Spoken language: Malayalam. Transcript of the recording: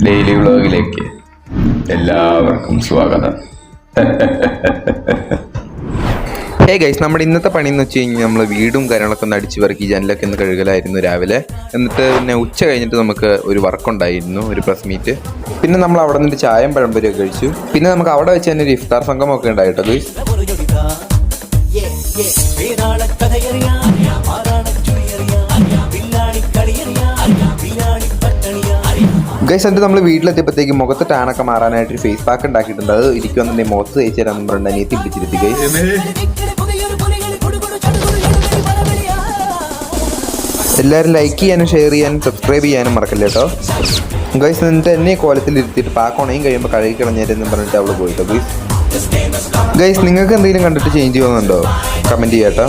ഡെയിലി വ്ളോഗിലേക്ക് എല്ലാവർക്കും സ്വാഗതം. ഹേ ഗൈസ്, നമ്മുടെ ഇന്നത്തെ പണി എന്ന് വെച്ച് കഴിഞ്ഞാൽ നമ്മൾ വീടും കാര്യങ്ങളൊക്കെ ഒന്ന് അടിച്ചു പറക്കി ജനലൊക്കെ ഒന്ന് കഴുകലായിരുന്നു രാവിലെ. എന്നിട്ട് പിന്നെ ഉച്ച കഴിഞ്ഞിട്ട് നമുക്ക് ഒരു വർക്ക് ഉണ്ടായിരുന്നു, ഒരു പ്രസ് മീറ്റ്. പിന്നെ നമ്മൾ അവിടെ നിന്നിട്ട് ചായയും പഴംപൊരിയൊക്കെ കഴിച്ചു. പിന്നെ നമുക്ക് അവിടെ വെച്ച് തന്നെ ഒരു ഇഫ്താർ സംഗമൊക്കെ ഉണ്ടായിട്ടോ ഗൈസ്. ഗൈസ്, എന്നിട്ട് നമ്മൾ വീട്ടിലെത്തിയപ്പോഴത്തേക്ക് മുഖത്ത് ടാനൊക്കെ മാറാനായിട്ട് ഒരു ഫേസ് പാക്ക് ഉണ്ടാക്കിയിട്ടുണ്ട്. അത് ഇരിക്കുവാന്നുണ്ടെങ്കിൽ മുഖത്ത് തേച്ച് തരാമെന്ന് പറഞ്ഞിട്ട് അനിയത്തി പിടിച്ചിരുത്തി ഗൈസ്. എല്ലാവരും ലൈക്ക് ചെയ്യാനും ഷെയർ ചെയ്യാനും സബ്സ്ക്രൈബ് ചെയ്യാനും മറക്കല്ല കേട്ടോ ഗൈസ്. എന്നിട്ട് എന്നെ കോലത്തിൽ ഇരുത്തിയിട്ട് പാക്ക് ഉണയും കഴിയുമ്പോൾ കഴുകി കളഞ്ഞേരെന്നും പറഞ്ഞിട്ട് അവള് പോയിട്ടോ ഗൈസ്. നിങ്ങൾക്ക് എന്തെങ്കിലും കണ്ടിട്ട് ചേഞ്ച് ചെയ്യുന്നുണ്ടോ? കമൻറ്റ് ചെയ്യാട്ടോ.